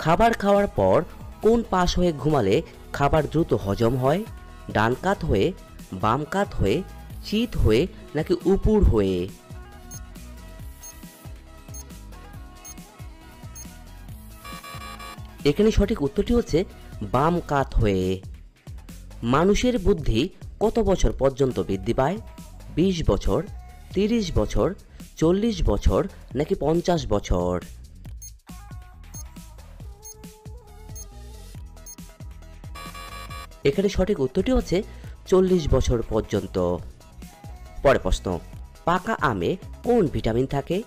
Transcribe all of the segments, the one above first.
খাবার খাওয়ার পর কোন পাশ হয়ে ঘুমালে খাবার দ্রুত হজম হয়? ডান কাত হয়ে, বাম কাত হয়ে, চিত হয়ে নাকি উপর হয়ে? এখানে সঠিক উত্তরটি হচ্ছে বাম কাত হয়ে। মানুষের বুদ্ধি কত বছর পর্যন্ত বৃদ্ধি পায়? 20 বছর, 30 বছর, 40 বছর নাকি 50 বছর? এখানে সঠিক উত্তরটি হচ্ছে 40 বছর পর্যন্ত। পরের প্রশ্ন, পাকা আমে কোন ভিটামিন থাকে?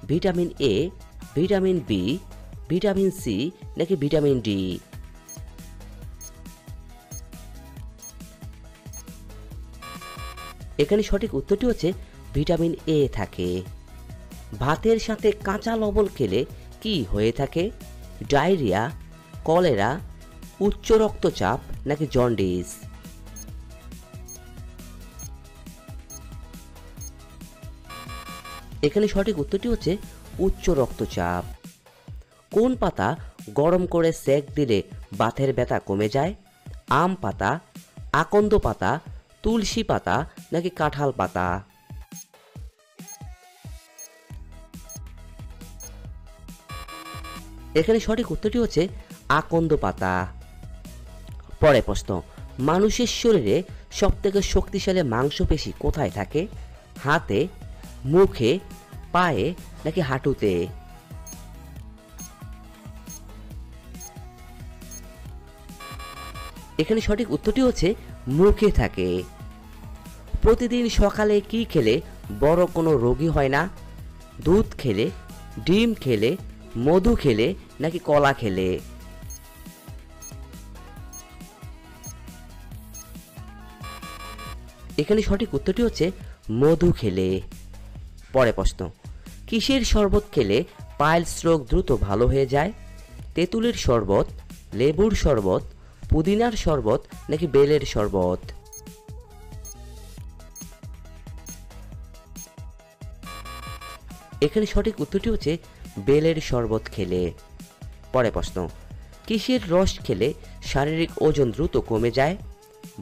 Vitamin A, vitamin B, vitamin C নাকি ভিটামিন ডি? এখানে সঠিক উত্তরটি হচ্ছে ভিটামিন এ থাকে। ভাতের সাথে কাঁচা লবণ খেলে কি হয়ে থাকে? ডায়রিয়া, কলেরা, উচ্চ রক্তচাপ নাকি জন্ডিস? এখানে সঠিক উত্তরটি হচ্ছে উচ্চ রক্তচাপ। কোন পাতা গরম করে সেক দিলে বাতের ব্যথা কমে যায়? আম পাতা, আকন্দ পাতা, তুলসী পাতা নাকি কাঁঠাল পাতা? এখানে সঠিক উত্তরটি হচ্ছে আকন্দ পাতা। পরের প্রশ্ন, মানুষের শরীরে সবথেকে শক্তিশালী মাংসপেশি কোথায় থাকে? হাতে, মুখে, পায়ে নাকি হাঁটুতে? এখানে সঠিক উত্তরটি হচ্ছে মুখে থাকে। প্রতিদিন সকালে কি খেলে বড় কোনো রোগী হয় না? দুধ খেলে, ডিম খেলে, মধু খেলে নাকি কলা খেলে? এখানে সঠিক উত্তরটি হচ্ছে মধু খেলে। পরের প্রশ্ন, কিসের শরবত খেলে পাইলস রোগ দ্রুত ভালো হয়ে যায়? তেঁতুলের শরবত, লেবুর শরবত, পুদিনার শরবত নাকি বেলের শরবত? এখানে সঠিক উত্তরটি হচ্ছে বেলের শরবত খেলে। পরের প্রশ্ন, কিসের রস খেলে শারীরিক ওজন দ্রুত কমে যায়?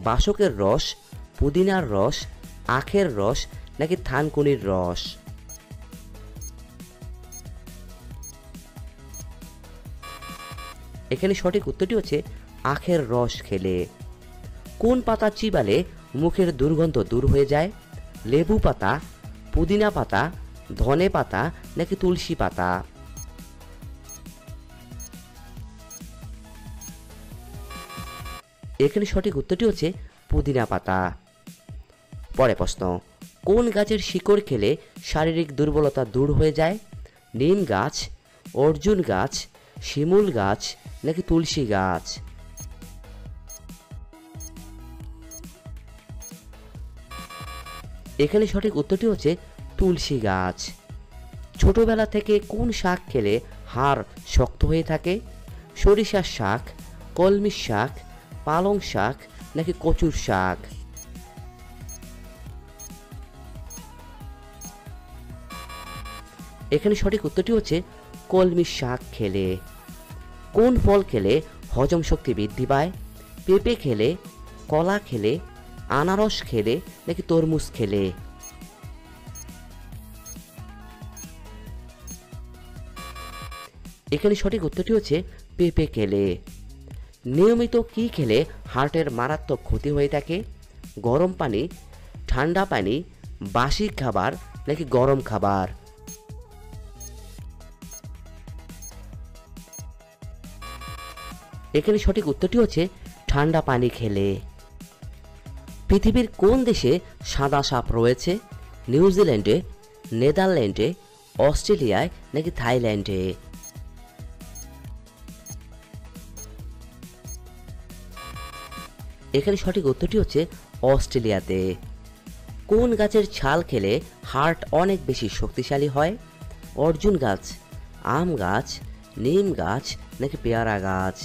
বাসকের রস, পুদিনার রস, আখের রস নাকি থানকুনির রস? এখানে সঠিক উত্তরটি হচ্ছে আখের রস খেলে। কোন পাতা চিবালে মুখের দুর্গন্ধ দূর হয়ে যায়? লেবু পাতা, পুদিনা পাতা, ধনে পাতা নাকি তুলসী পাতা? এখানে সঠিক উত্তরটি হচ্ছে পুদিনা পাতা। পরের প্রশ্ন, কোন গাছের শিকড় খেলে শারীরিক দুর্বলতা দূর হয়ে যায়? নিম গাছ, অর্জুন গাছ, শিমুল গাছ নাকি তুলসী গাছ? এখানে সঠিক উত্তরটি হচ্ছে তুলসী গাছ। ছোটবেলা থেকে কোন শাক খেলে হাড় শক্ত হয়ে থাকে? সরিষার শাক, কলমি শাক, পালং শাক নাকি কচুর শাক? এখানে সঠিক উত্তরটি হচ্ছে কলমি শাক খেলে। কোন ফল খেলে হজম শক্তি বৃদ্ধি পায়? পেঁপে খেলে, কলা খেলে, আনারস খেলে নাকি তরমুজ খেলে? এখানে সঠিক উত্তরটি হচ্ছে পেঁপে খেলে। নিয়মিত কি খেলে হার্টের মারাত্মক ক্ষতি হয়ে থাকে? গরম পানি, ঠান্ডা পানি, বাসি খাবার নাকি গরম খাবার? এখানে সঠিক উত্তরটি হচ্ছে ঠান্ডা পানি খেলে। পৃথিবীর কোন দেশে সাদা সাপ রয়েছে? নিউজিল্যান্ডে, নেদারল্যান্ডে, অস্ট্রেলিয়ায় নাকি থাইল্যান্ডে? এখানে সঠিক উত্তরটি হচ্ছে অস্ট্রেলিয়াতে। কোন গাছের ছাল খেলে হার্ট অনেক বেশি শক্তিশালী হয়? অর্জুন গাছ, আম গাছ, নিম গাছ নাকি পেয়ারা গাছ?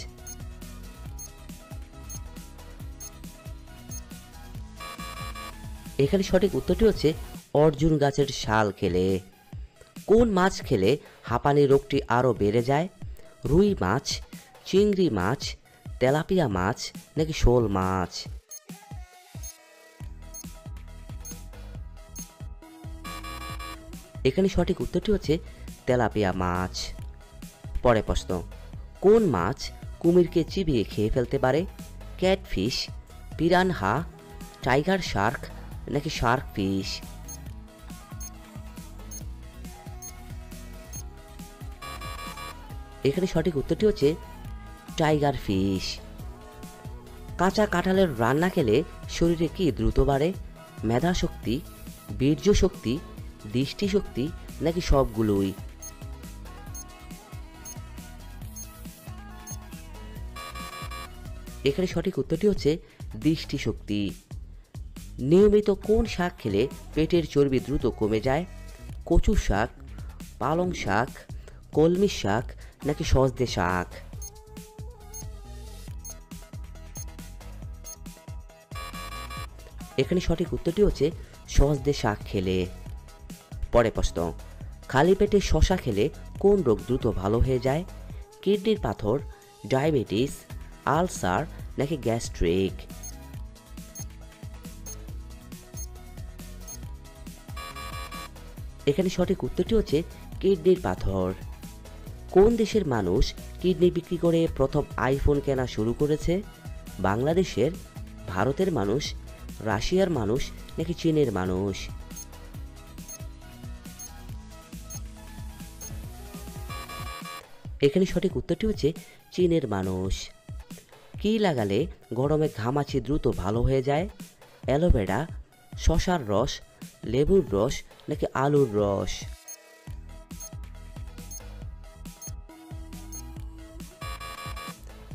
এখানে সঠিক উত্তরটি হচ্ছে অর্জুন গাছের ছাল খেলে। কোন মাছ খেলে হাঁপানি রোগটি আরও বেড়ে যায়? রুই মাছ, চিংড়ি মাছ, তেলাপিয়া মাছ নাকি শোল মাছ? এখানে সঠিক উত্তরটি হচ্ছে তেলাপিয়া মাছ। পরের প্রশ্ন, কোন মাছ কুমিরকে চিবিয়ে খেয়ে ফেলতে পারে? ক্যাটফিশ, পিরানহা, টাইগার শার্ক নাকি শার্ক ফিশ? এখানে সঠিক উত্তরটি হচ্ছে টাইগার ফিশ। কাঁচা কাঁঠালের রান্না খেলে শরীরে কি দ্রুত বাড়ে? মেধা শক্তি, বীর্য শক্তি, দৃষ্টিশক্তি নাকি সবগুলোই? এখানে সঠিক উত্তরটি হচ্ছে দৃষ্টিশক্তি। নিয়মিত কোন শাক খেলে পেটের চর্বি দ্রুত কমে যায়? কচু শাক, পালং শাক, কলমি শাক নাকি সজনে শাক? এখানে সঠিক উত্তরটি হচ্ছে সজনে শাক খেলে। পরের প্রশ্ন, খালি পেটে শশা খেলে কোন রোগ দ্রুত ভালো হয়ে যায়? কিডনির পাথর, ডায়াবেটিস, আলসার নাকি গ্যাস্ট্রিক? এখানে সঠিক উত্তরটি হচ্ছে কিডনির পাথর। কোন দেশের মানুষ কিডনি বিক্রি করে প্রথম আইফোন কেনা শুরু করেছে? বাংলাদেশের, ভারতের মানুষ, রাশিয়ার মানুষ নাকি চীনের মানুষ? এখানে সঠিক উত্তরটি হচ্ছে চীনের মানুষ। কি লাগালে গরমে ঘামাচি দ্রুত ভালো হয়ে যায়? অ্যালোভেরা, শসার রস, লেবুর রস নাকি আলুর রস?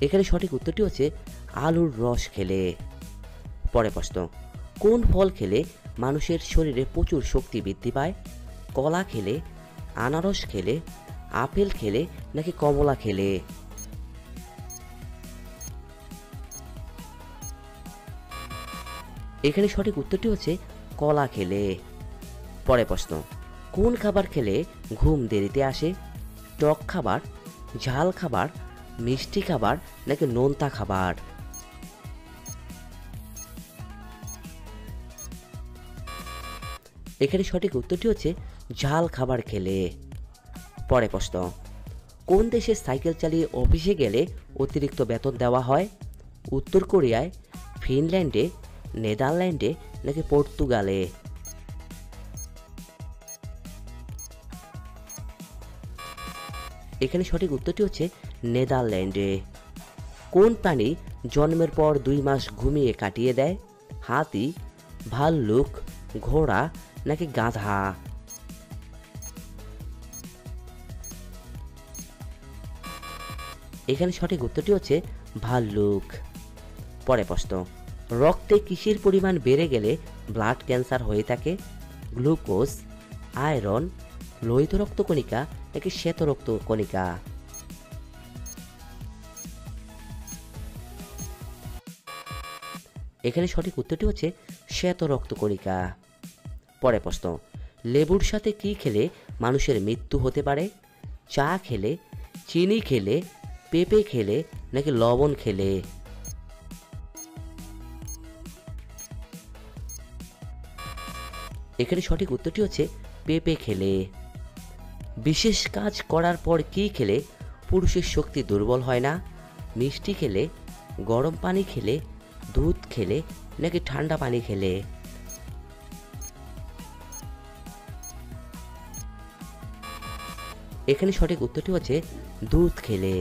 এখানে সঠিক উত্তরটি হচ্ছে আলুর রস খেলে। পরের প্রশ্ন, কোন ফল খেলে মানুষের শরীরে প্রচুর শক্তি বৃদ্ধি পায়? কলা খেলে, আনারস খেলে, আপেল খেলে নাকি কমলা খেলে? এখানে সঠিক উত্তরটি হচ্ছে কলা খেলে। পরের প্রশ্ন, কোন খাবার খেলে ঘুম দেরিতে আসে? টক খাবার, ঝাল খাবার, মিষ্টি খাবার নাকি নোনতা খাবার? এখানে সঠিক উত্তরটি হচ্ছে ঝাল খাবার খেলে। পরের প্রশ্ন, কোন দেশে সাইকেল চালিয়ে অফিসে গেলে অতিরিক্ত বেতন দেওয়া হয়? উত্তর কোরিয়ায়, ফিনল্যান্ডে, নেদারল্যান্ডে নাকি পর্তুগালে? এখানে সঠিক উত্তরটি হচ্ছে নেদারল্যান্ডে। কোন প্রাণী জন্মের পর 2 মাস ঘুমিয়ে কাটিয়ে দেয়? হাতি, ভাল্লুক, ঘোড়া নাকি গাধা? এখানে সঠিক উত্তরটি হচ্ছে ভাল্লুক। পরের প্রশ্ন, রক্তে কিসের পরিমাণ বেড়ে গেলে ব্লাড ক্যান্সার হয়ে থাকে? গ্লুকোজ, আয়রন, লোহিত রক্তকণিকা নাকি শ্বেত রক্তকণিকা? এখানে সঠিক উত্তরটি হচ্ছে শ্বেত রক্তকণিকা। পরের প্রশ্ন, লেবুর সাথে কি খেলে মানুষের মৃত্যু হতে পারে? চা খেলে, চিনি খেলে, পেঁপে খেলে নাকি লবণ খেলে? এখানে সঠিক উত্তরটি হচ্ছে পেঁপে খেলে। বিশেষ কাজ করার পর কি খেলে পুরুষের শক্তি দুর্বল হয় না? মিষ্টি খেলে, গরম পানি খেলে, দুধ খেলে নাকি ঠান্ডা পানি খেলে? এখানে সঠিক উত্তরটি হচ্ছে দুধ খেলে।